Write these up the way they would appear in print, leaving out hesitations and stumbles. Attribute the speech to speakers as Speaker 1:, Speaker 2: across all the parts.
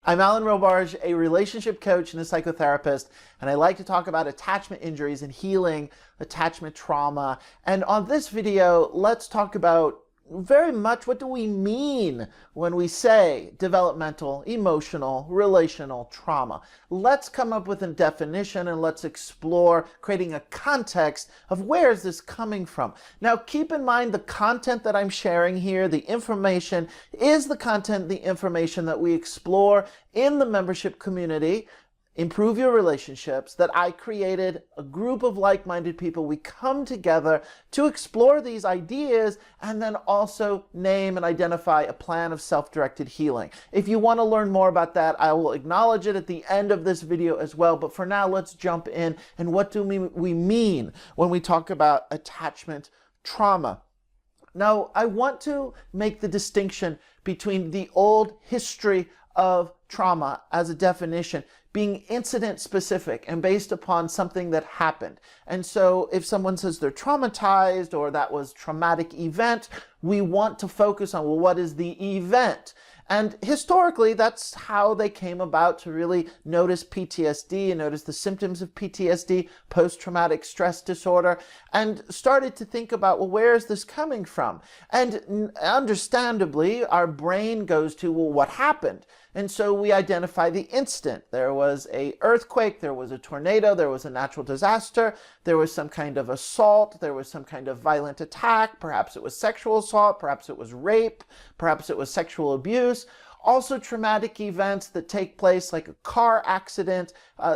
Speaker 1: I'm Alan Robarge, a relationship coach and a psychotherapist, and I like to talk about attachment injuries and healing attachment trauma. And on this video, let's talk about very much what do we mean when we say developmental, emotional, relational trauma. Let's come up with a definition and let's explore creating a context of where is this coming from. Now keep in mind the content that I'm sharing here, the information is the content, the information that we explore in the membership community. Improve Your Relationships, that I created a group of like-minded people. We come together to explore these ideas and then also name and identify a plan of self-directed healing. If you want to learn more about that, I will acknowledge it at the end of this video as well. But for now, let's jump in. And what do we mean when we talk about attachment trauma? Now, I want to make the distinction between the old history of trauma as a definition being incident specific and based upon something that happened. And so if someone says they're traumatized or that was traumatic event, we want to focus on, well, what is the event? And historically, that's how they came about to really notice PTSD and notice the symptoms of PTSD, post-traumatic stress disorder, and started to think about, well, where is this coming from? And understandably, our brain goes to, well, what happened? And so we identify the incident. There was an earthquake, there was a tornado, there was a natural disaster, there was some kind of assault, there was some kind of violent attack, perhaps it was sexual assault, perhaps it was rape, perhaps it was sexual abuse. Also traumatic events that take place like a car accident,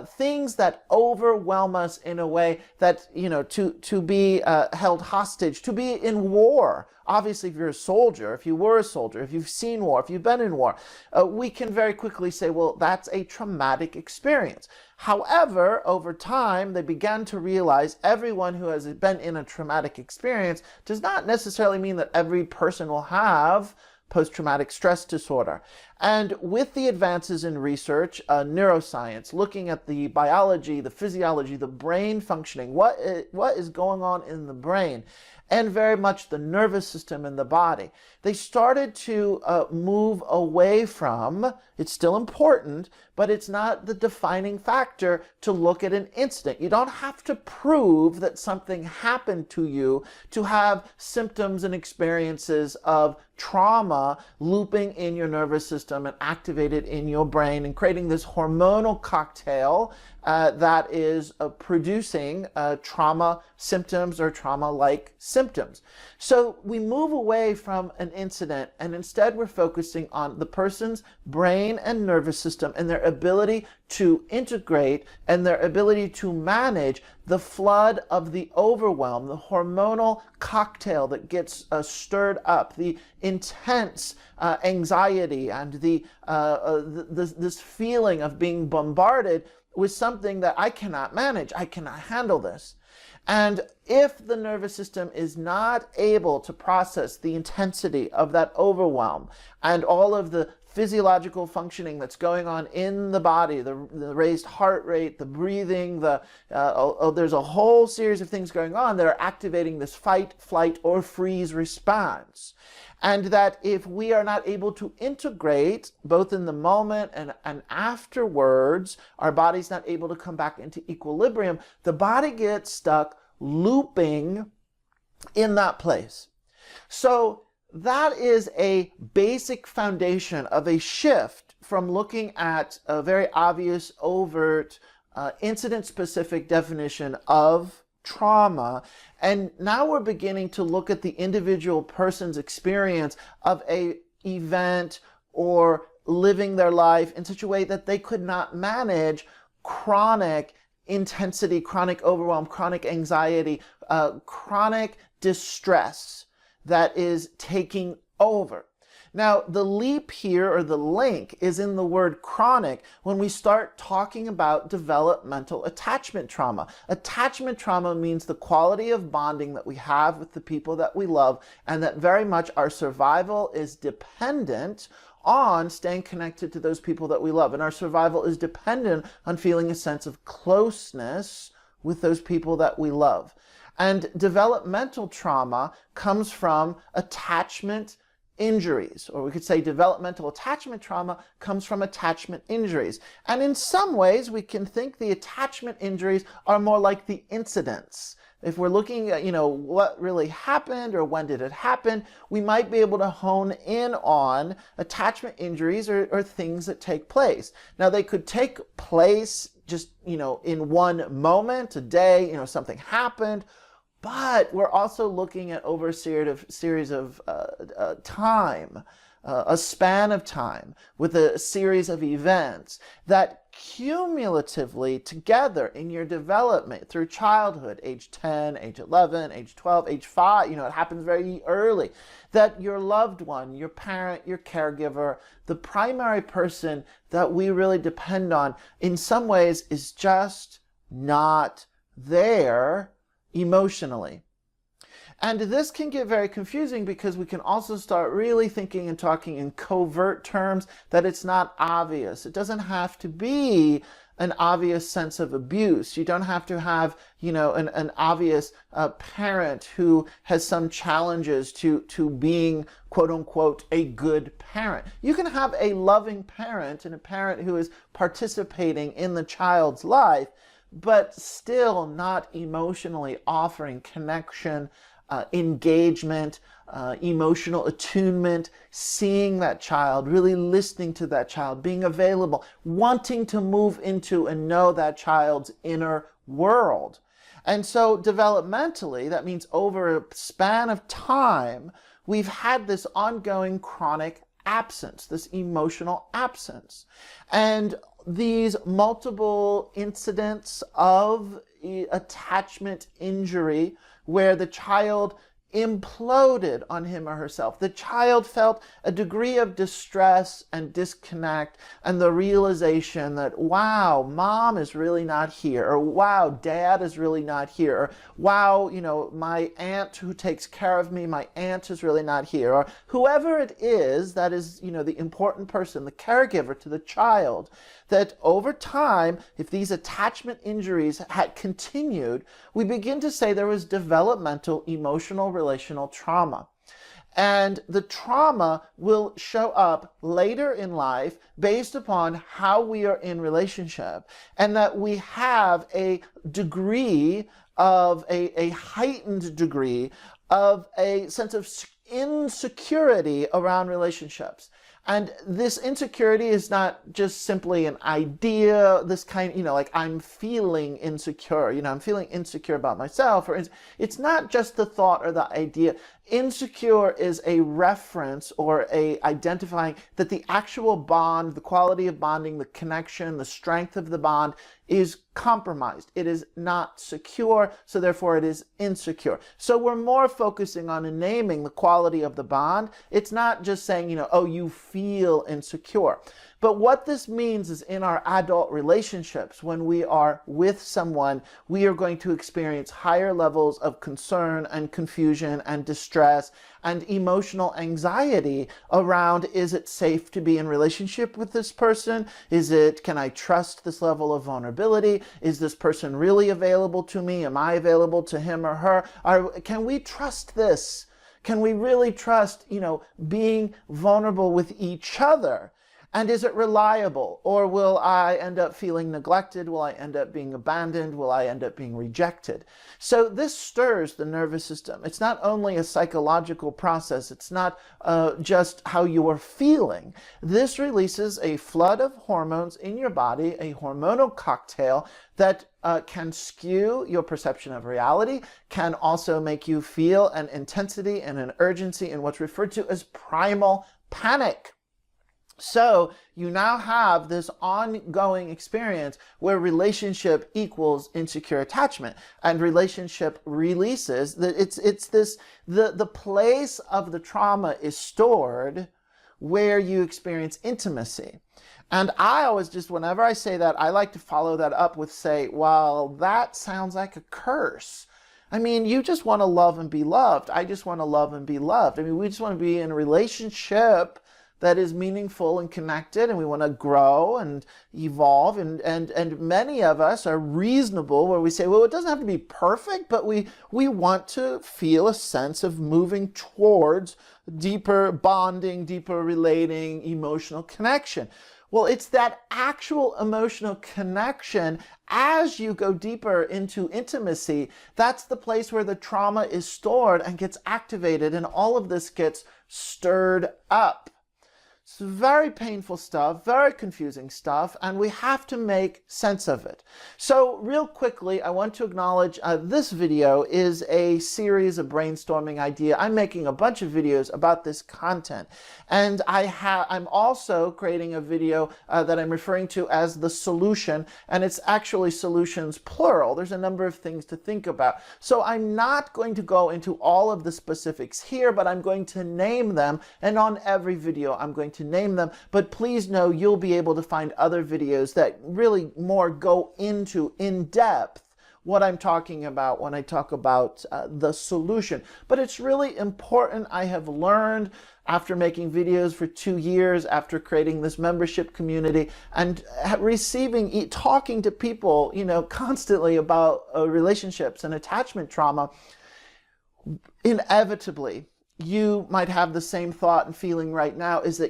Speaker 1: things that overwhelm us in a way that, you know, to be held hostage, to be in war. Obviously, if you're a soldier, if you were a soldier, if you've seen war, if you've been in war, we can very quickly say, well, that's a traumatic experience. However, over time, they began to realize everyone who has been in a traumatic experience does not necessarily mean that every person will have post-traumatic stress disorder. And with the advances in research, neuroscience, looking at the biology, the physiology, the brain functioning, what is going on in the brain, and very much the nervous system in the body, they started to move away from, it's still important, but it's not the defining factor to look at an incident. You don't have to prove that something happened to you to have symptoms and experiences of trauma looping in your nervous system and activated in your brain and creating this hormonal cocktail that is producing trauma symptoms or trauma-like symptoms. So we move away from an incident and instead we're focusing on the person's brain and nervous system and their ability to integrate and their ability to manage the flood of the overwhelm, the hormonal cocktail that gets stirred up, the intense anxiety and this feeling of being bombarded with something that I cannot manage, I cannot handle this. And if the nervous system is not able to process the intensity of that overwhelm and all of the physiological functioning that's going on in the body, the raised heart rate, the breathing, there's a whole series of things going on that are activating this fight, flight, or freeze response. And that if we are not able to integrate both in the moment and afterwards, our body's not able to come back into equilibrium, the body gets stuck looping in that place. So that is a basic foundation of a shift from looking at a very obvious, overt, incident-specific definition of trauma, and now we're beginning to look at the individual person's experience of a event or living their life in such a way that they could not manage chronic intensity, chronic overwhelm, chronic anxiety, chronic distress that is taking over. Now, the leap here, or the link, is in the word chronic when we start talking about developmental attachment trauma. Attachment trauma means the quality of bonding that we have with the people that we love, and that very much our survival is dependent on staying connected to those people that we love. And our survival is dependent on feeling a sense of closeness with those people that we love. And developmental trauma comes from attachment injuries, or we could say developmental attachment trauma comes from attachment injuries. And in some ways, we can think the attachment injuries are more like the incidents. If we're looking at, what really happened or when did it happen, we might be able to hone in on attachment injuries or things that take place. Now, they could take place just, in one moment, a day, something happened, but we're also looking at over a series of time, a span of time with a series of events that cumulatively together in your development through childhood, age 10, age 11, age 12, age 5, it happens very early, that your loved one, your parent, your caregiver, the primary person that we really depend on in some ways is just not there emotionally. And this can get very confusing because we can also start really thinking and talking in covert terms that it's not obvious. It doesn't have to be an obvious sense of abuse. You don't have to have, an obvious parent who has some challenges to being, quote unquote, a good parent. You can have a loving parent and a parent who is participating in the child's life, but still not emotionally offering connection, engagement, emotional attunement, seeing that child, really listening to that child, being available, wanting to move into and know that child's inner world. And so developmentally, that means over a span of time, we've had this ongoing chronic absence, this emotional absence. And these multiple incidents of attachment injury where the child imploded on him or herself. The child felt a degree of distress and disconnect and the realization that, wow, mom is really not here, or wow, dad is really not here, or wow, my aunt who takes care of me, my aunt is really not here, or whoever it is that is, the important person, the caregiver to the child, that over time, if these attachment injuries had continued, we begin to say there was developmental, emotional, relational trauma. And the trauma will show up later in life based upon how we are in relationship, and that we have a degree of a heightened degree of a sense of insecurity around relationships. And this insecurity is not just simply an idea, this kind, like I'm feeling insecure, I'm feeling insecure about myself, or it's not just the thought or the idea. Insecure is a reference or a identifying that the actual bond, the quality of bonding, the connection, the strength of the bond is compromised. It is not secure, so therefore it is insecure. So we're more focusing on naming the quality of the bond. It's not just saying, oh, you feel insecure. But what this means is in our adult relationships, when we are with someone, we are going to experience higher levels of concern and confusion and distress and emotional anxiety around, is it safe to be in relationship with this person? Can I trust this level of vulnerability? Is this person really available to me? Am I available to him or her? Can we trust this? Can we really trust, being vulnerable with each other? And is it reliable? Or will I end up feeling neglected? Will I end up being abandoned? Will I end up being rejected? So this stirs the nervous system. It's not only a psychological process. It's not just how you are feeling. This releases a flood of hormones in your body, a hormonal cocktail that can skew your perception of reality, can also make you feel an intensity and an urgency in what's referred to as primal panic. So you now have this ongoing experience where relationship equals insecure attachment, and relationship releases that the place of the trauma is stored where you experience intimacy. And I always whenever I say that, I like to follow that up with say, well, that sounds like a curse. I mean, you just want to love and be loved. I just want to love and be loved. I mean, we just want to be in a relationship that is meaningful and connected, and we want to grow and evolve, and many of us are reasonable where we say, well, it doesn't have to be perfect, but we want to feel a sense of moving towards deeper bonding, deeper relating, emotional connection. Well, it's that actual emotional connection as you go deeper into intimacy. That's the place where the trauma is stored and gets activated, and all of this gets stirred up. It's very painful stuff, very confusing stuff, and we have to make sense of it. So real quickly, I want to acknowledge this video is a series of brainstorming idea. I'm making a bunch of videos about this content, and I'm also creating a video that I'm referring to as the solution, and it's actually solutions plural. There's a number of things to think about. So I'm not going to go into all of the specifics here, but I'm going to name them, and on every video I'm going to name them, but please know you'll be able to find other videos that really more go into in depth what I'm talking about when I talk about the solution. But it's really important. I have learned after making videos for 2 years, after creating this membership community and talking to people, constantly about relationships and attachment trauma, inevitably you might have the same thought and feeling right now, is that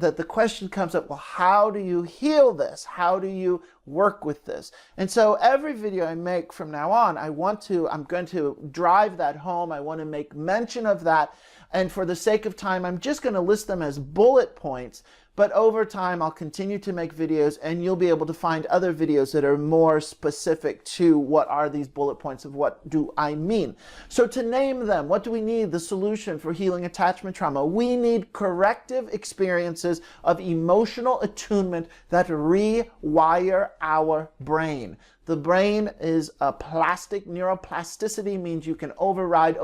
Speaker 1: that the question comes up, well, how do you heal this? How do you work with this? And so every video I make from now on, I'm going to drive that home. I want to make mention of that. And for the sake of time, I'm just going to list them as bullet points. But over time, I'll continue to make videos, and you'll be able to find other videos that are more specific to what are these bullet points of what do I mean. So to name them, what do we need? The solution for healing attachment trauma. We need corrective experiences of emotional attunement that rewire our brain. The brain is a plastic. Neuroplasticity means you can override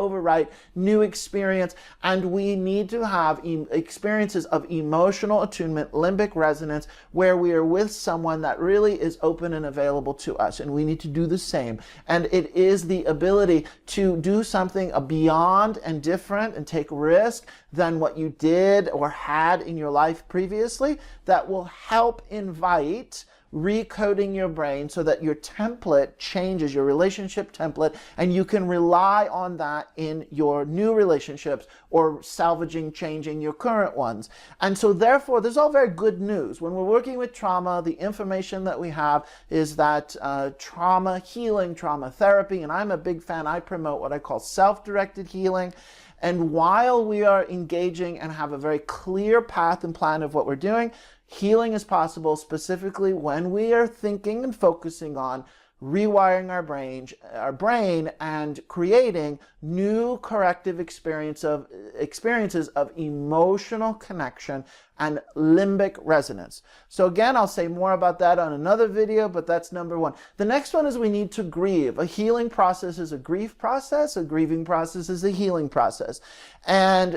Speaker 1: new experience, and we need to have experiences of emotional attunement, limbic resonance, where we are with someone that really is open and available to us, and we need to do the same. And it is the ability to do something beyond and different and take risk than what you did or had in your life previously that will help invite recoding your brain so that your template changes, your relationship template, and you can rely on that in your new relationships or changing your current ones. And so therefore, this is all very good news. When we're working with trauma, the information that we have is that trauma healing, trauma therapy, and I'm a big fan, I promote what I call self-directed healing. And while we are engaging and have a very clear path and plan of what we're doing, healing is possible specifically when we are thinking and focusing on rewiring our brain and creating new corrective experiences of emotional connection and limbic resonance. So again, I'll say more about that on another video, but that's number one. The next one is we need to grieve. A healing process is a grief process. A grieving process is a healing process. And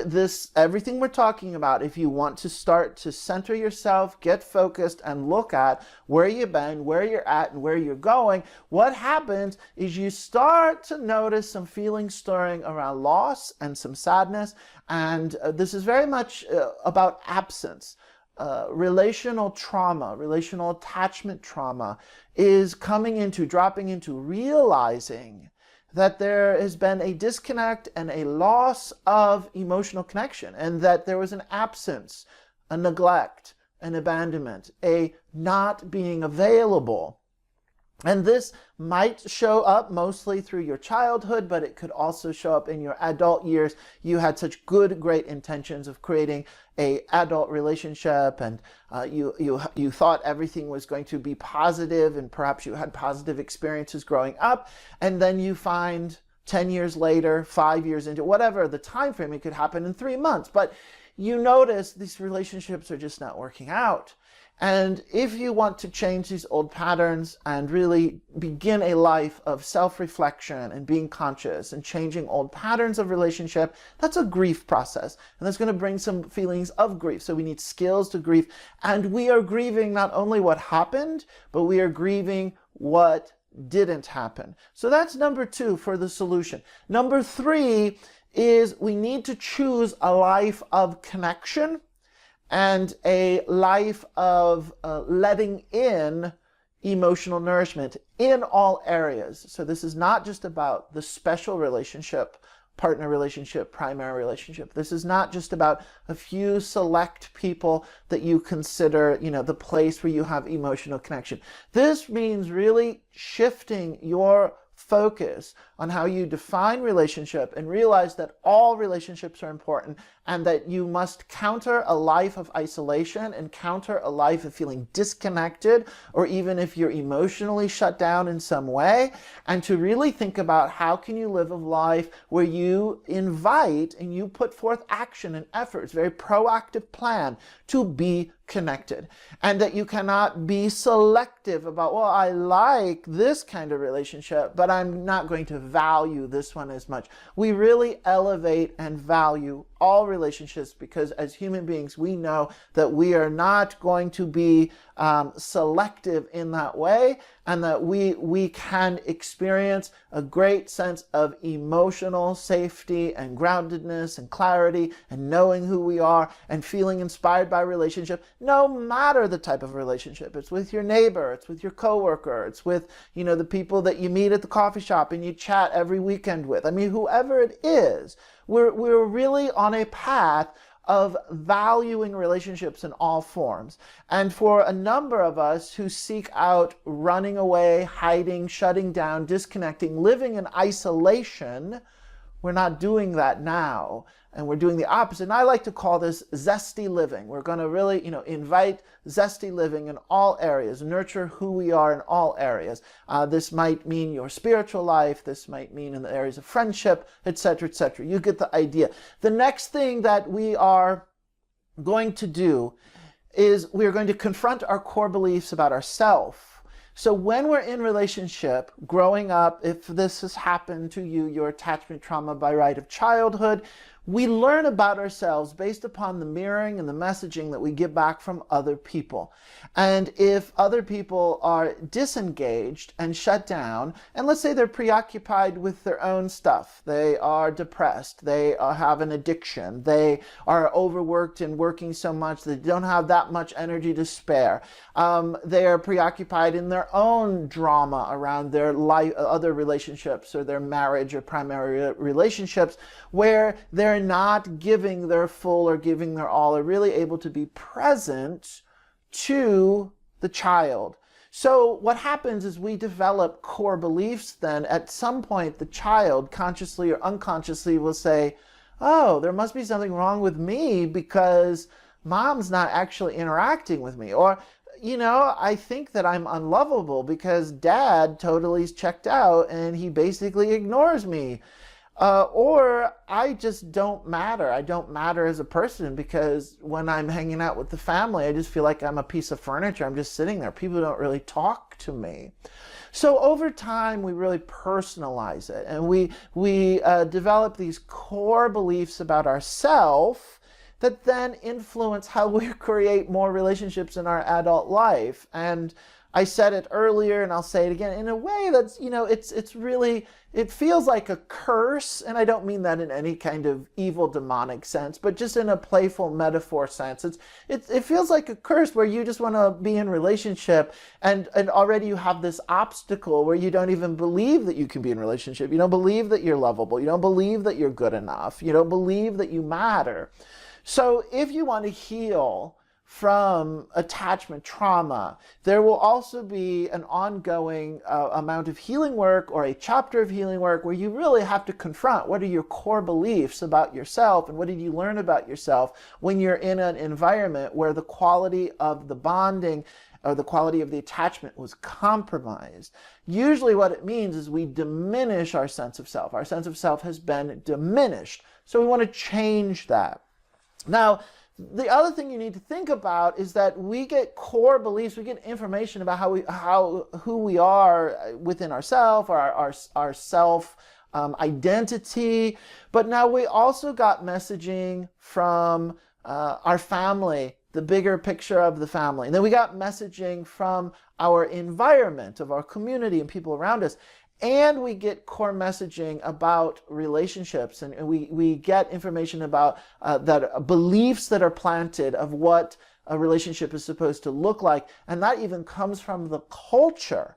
Speaker 1: everything we're talking about, if you want to start to center yourself, get focused, and look at where you've been, where you're at, and where you're going, what happens is you start to notice some feelings stirring around loss and some sadness. And this is very much about absence. Relational trauma, relational attachment trauma is dropping into realizing that there has been a disconnect and a loss of emotional connection, and that there was an absence, a neglect, an abandonment, a not being available. And this might show up mostly through your childhood, but it could also show up in your adult years. You had such great intentions of creating an adult relationship, and you thought everything was going to be positive, and perhaps you had positive experiences growing up, and then you find 10 years later, 5 years into whatever the time frame, it could happen in 3 months, but you notice these relationships are just not working out. And if you want to change these old patterns and really begin a life of self-reflection and being conscious and changing old patterns of relationship, that's a grief process. And that's going to bring some feelings of grief. So we need skills to grieve. And we are grieving not only what happened, but we are grieving what didn't happen. So that's number 2 for the solution. Number 3 is we need to choose a life of connection and a life of letting in emotional nourishment in all areas. So this is not just about the special relationship, partner relationship, primary relationship. This is not just about a few select people that you consider, the place where you have emotional connection. This means really shifting your focus on how you define relationship and realize that all relationships are important and that you must counter a life of isolation and counter a life of feeling disconnected, or even if you're emotionally shut down in some way, and to really think about how can you live a life where you invite and you put forth action and efforts, very proactive plan to be connected, and that you cannot be selective about, well, I like this kind of relationship, but I'm not going to value this one as much. We really elevate and value all relationships because as human beings, we know that we are not going to be selective in that way, and that we can experience a great sense of emotional safety and groundedness and clarity and knowing who we are and feeling inspired by relationship, no matter the type of relationship. It's with your neighbor, it's with your coworker, it's with, the people that you meet at the coffee shop and you chat every weekend with. I mean, whoever it is, we're really on a path of valuing relationships in all forms. And for a number of us who seek out running away, hiding, shutting down, disconnecting, living in isolation, we're not doing that now. And we're doing the opposite. And I like to call this zesty living. We're going to really, invite zesty living in all areas, nurture who we are in all areas. This might mean your spiritual life. This might mean in the areas of friendship, etc., etc. You get the idea. The next thing that we are going to do is we're going to confront our core beliefs about ourselves. So when we're in relationship, growing up, if this has happened to you, your attachment trauma by right of childhood, we learn about ourselves based upon the mirroring and the messaging that we get back from other people. And if other people are disengaged and shut down, and let's say they're preoccupied with their own stuff, they are depressed, they have an addiction, they are overworked and working so much that they don't have that much energy to spare, they are preoccupied in their own drama around their life, other relationships or their marriage or primary relationships, where they're not giving their full or giving their all, or really able to be present to the child. So what happens is we develop core beliefs. Then at some point the child, consciously or unconsciously, will say, oh, there must be something wrong with me because mom's not actually interacting with me. Or, I think that I'm unlovable because dad totally is checked out and he basically ignores me. Or I just don't matter. I don't matter as a person because when I'm hanging out with the family, I just feel like I'm a piece of furniture. I'm just sitting there. People don't really talk to me. So over time, we really personalize it, and we develop these core beliefs about ourselves that then influence how we create more relationships in our adult life. And I said it earlier, and I'll say it again, in a way that's, it's really, it feels like a curse, and I don't mean that in any kind of evil demonic sense, but just in a playful metaphor sense. It feels like a curse where you just want to be in relationship, and already you have this obstacle where you don't even believe that you can be in relationship. You don't believe that you're lovable. You don't believe that you're good enough. You don't believe that you matter. So if you want to heal from attachment trauma, there will also be an ongoing amount of healing work, or a chapter of healing work, where you really have to confront what are your core beliefs about yourself and what did you learn about yourself when you're in an environment where the quality of the bonding or the quality of the attachment was compromised. Usually what it means is we diminish our sense of self. Our sense of self has been diminished. So we want to change that. Now, the other thing you need to think about is that we get core beliefs, we get information about who we are within ourselves, or our self identity, but now we also got messaging from our family, the bigger picture of the family. And then we got messaging from our environment, of our community and people around us. and we get core messaging about relationships, and we get information about that beliefs that are planted of what a relationship is supposed to look like, and that even comes from the culture.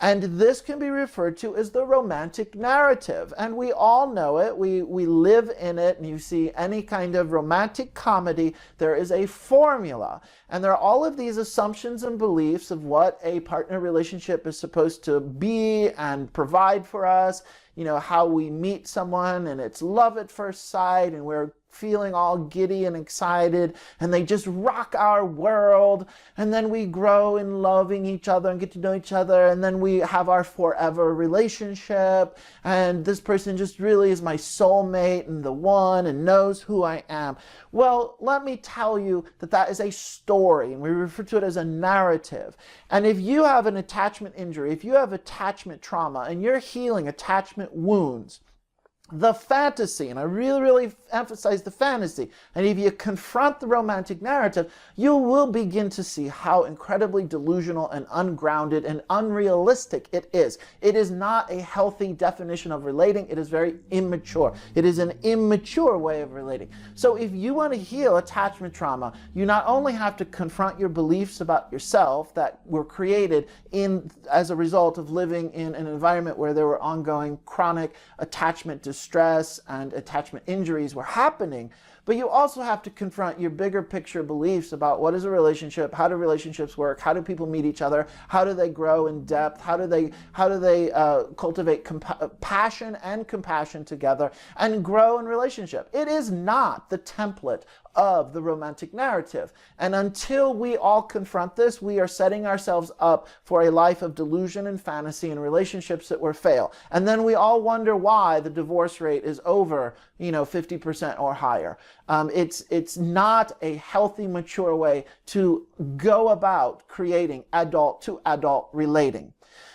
Speaker 1: And this can be referred to as the romantic narrative. And we all know it. We live in it. And you see any kind of romantic comedy, there is a formula. And there are all of these assumptions and beliefs of what a partner relationship is supposed to be and provide for us. You know, how we meet someone and it's love at first sight and we're feeling all giddy and excited and they just rock our world, and then we grow in loving each other and get to know each other, and then we have our forever relationship, and this person just really is my soulmate and the one and knows who I am. Well, let me tell you that that is a story, and we refer to it as a narrative. And if you have an attachment injury, if you have attachment trauma and you're healing attachment wounds, the fantasy, and I really emphasize the fantasy, and if you confront the romantic narrative, you will begin to see how incredibly delusional and ungrounded and unrealistic it is. It is not a healthy definition of relating. It is very immature. It is an immature way of relating. So if you want to heal attachment trauma, you not only have to confront your beliefs about yourself that were created as a result of living in an environment where there were ongoing chronic attachment distress and attachment injuries were happening, but you also have to confront your bigger picture beliefs about what is a relationship, how do relationships work, how do people meet each other, how do they grow in depth, how do they cultivate passion and compassion together and grow in relationship. It is not the template of the romantic narrative. And until we all confront this, we are setting ourselves up for a life of delusion and fantasy and relationships that will fail. And then we all wonder why the divorce rate is over, 50% or higher. It's not a healthy, mature way to go about creating adult to adult relating.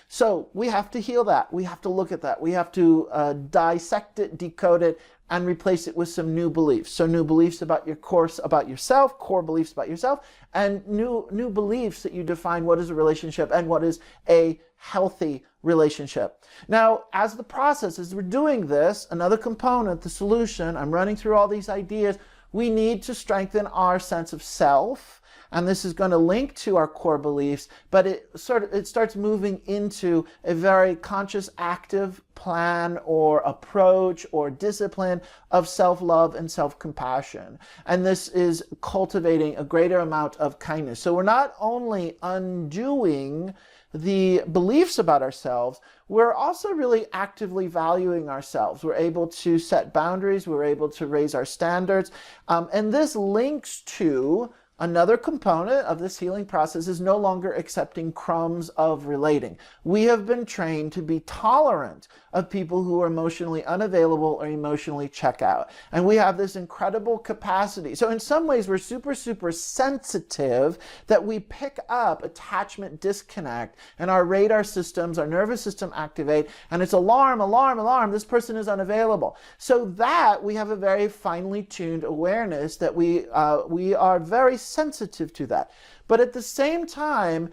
Speaker 1: So we have to heal that. We have to look at that. We have to dissect it, decode it, and replace it with some new beliefs. So new beliefs about yourself, core beliefs about yourself, and new beliefs that you define what is a relationship and what is a healthy relationship. Now, as we're doing this, another component, the solution, I'm running through all these ideas, we need to strengthen our sense of self. And this is going to link to our core beliefs, but it starts moving into a very conscious, active plan or approach or discipline of self-love and self-compassion. And this is cultivating a greater amount of kindness. So we're not only undoing the beliefs about ourselves, we're also really actively valuing ourselves. We're able to set boundaries, we're able to raise our standards, and this links to another component of this healing process is no longer accepting crumbs of relating. We have been trained to be tolerant of people who are emotionally unavailable or emotionally check out. And we have this incredible capacity. So in some ways, we're super sensitive that we pick up attachment disconnect and our radar systems, our nervous system activate, and it's alarm, this person is unavailable. So that we have a very finely tuned awareness that we are very sensitive to that. But at the same time,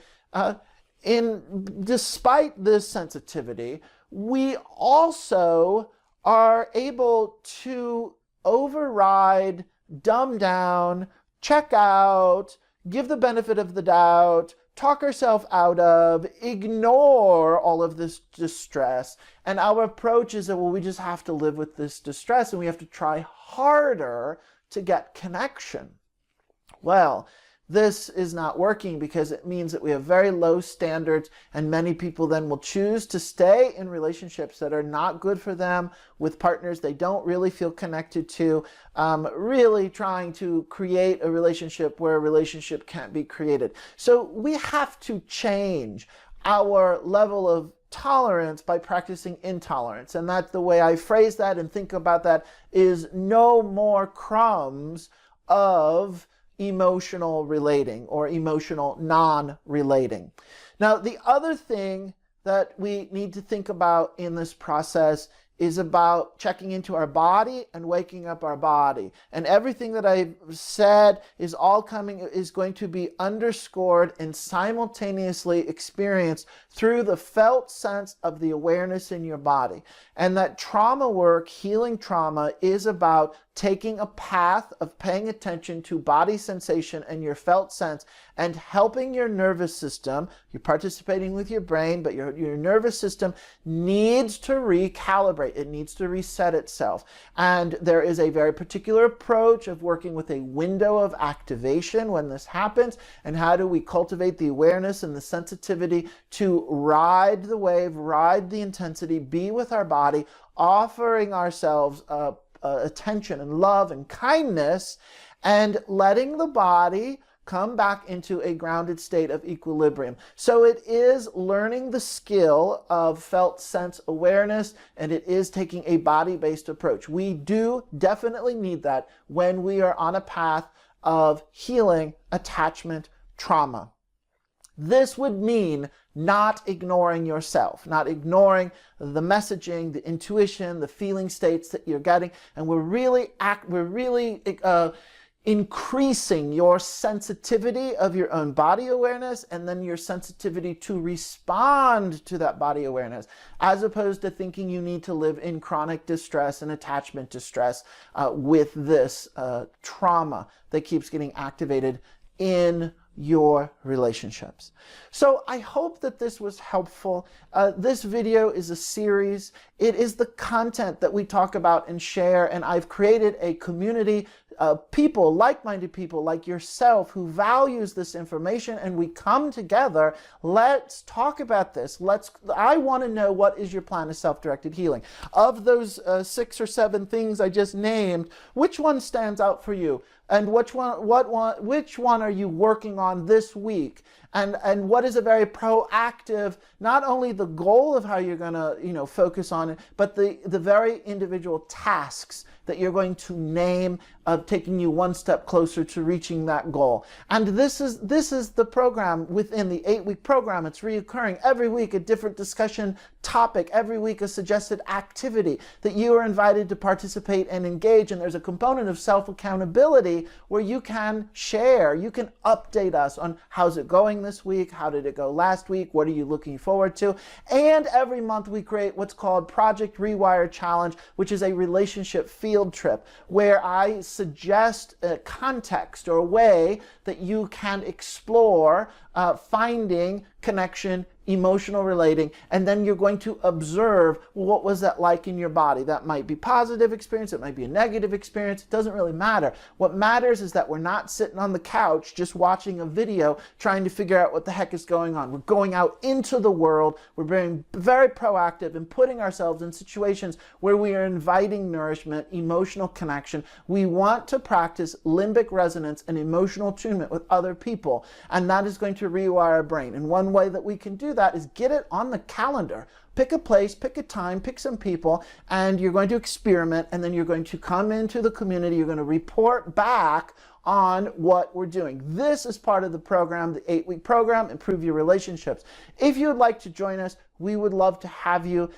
Speaker 1: despite this sensitivity, we also are able to override, dumb down, check out, give the benefit of the doubt, talk ourselves out of, ignore all of this distress. And our approach is that, well, we just have to live with this distress and we have to try harder to get connection. Well, this is not working because it means that we have very low standards, and many people then will choose to stay in relationships that are not good for them, with partners they don't really feel connected to, really trying to create a relationship where a relationship can't be created. So we have to change our level of tolerance by practicing intolerance. And that's the way I phrase that and think about that, is no more crumbs of emotional relating or emotional non-relating. Now, the other thing that we need to think about in this process is about checking into our body and waking up our body. And everything that I've said is going to be underscored and simultaneously experienced through the felt sense of the awareness in your body. And that trauma work, healing trauma, is about taking a path of paying attention to body sensation and your felt sense and helping your nervous system. You're participating with your brain, but your nervous system needs to recalibrate. It needs to reset itself. And there is a very particular approach of working with a window of activation when this happens. And how do we cultivate the awareness and the sensitivity to ride the wave, ride the intensity, be with our body, offering ourselves attention and love and kindness, and letting the body come back into a grounded state of equilibrium. So it is learning the skill of felt sense awareness, and it is taking a body-based approach. We do definitely need that when we are on a path of healing attachment trauma. This would mean not ignoring yourself, not ignoring the messaging, the intuition, the feeling states that you're getting, and we're really increasing your sensitivity of your own body awareness and then your sensitivity to respond to that body awareness, as opposed to thinking you need to live in chronic distress and attachment distress with this trauma that keeps getting activated in your relationships. So I hope that this was helpful. This video is a series. It is the content that we talk about and share, and I've created a community of people, like-minded people like yourself, who values this information, and we come together. Let's talk about this. I want to know, what is your plan of self-directed healing? Of those 6 or 7 things I just named, which one stands out for you? And which one are you working on this week? And what is a very proactive, not only the goal of how you're going to, focus on it, but the very individual tasks that you're going to name of taking you one step closer to reaching that goal. And this is the program within the 8-week program. It's reoccurring every week, a different discussion topic, every week a suggested activity that you are invited to participate and engage. And there's a component of self-accountability where you can share, you can update us on how's it going this week, how did it go last week, what are you looking forward to. And every month we create what's called Project Rewire Challenge, which is a relationship field trip where I suggest a context or a way that you can explore finding connection, emotional relating, and then you're going to observe, well, what was that like in your body? That might be positive experience, it might be a negative experience, it doesn't really matter. What matters is that we're not sitting on the couch just watching a video trying to figure out what the heck is going on. We're going out into the world, we're being very proactive and putting ourselves in situations where we are inviting nourishment, emotional connection. We want to practice limbic resonance and emotional attunement with other people, and that is going to rewire our brain. And one way that we can do that is get it on the calendar. Pick a place, pick a time, pick some people, and you're going to experiment, and then you're going to come into the community. You're going to report back on what we're doing. This is part of the program, the 8-week program, Improve Your Relationships. If you would like to join us, we would love to have you.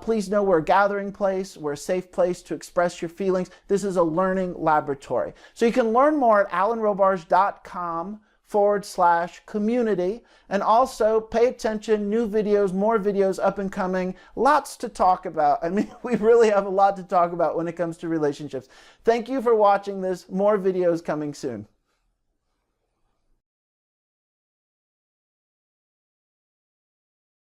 Speaker 1: Please know we're a gathering place. We're a safe place to express your feelings. This is a learning laboratory. So you can learn more at alanrobarge.com/community, and also pay attention, new videos, more videos up and coming, lots to talk about. I mean, we really have a lot to talk about when it comes to relationships. Thank you for watching this. More videos coming soon.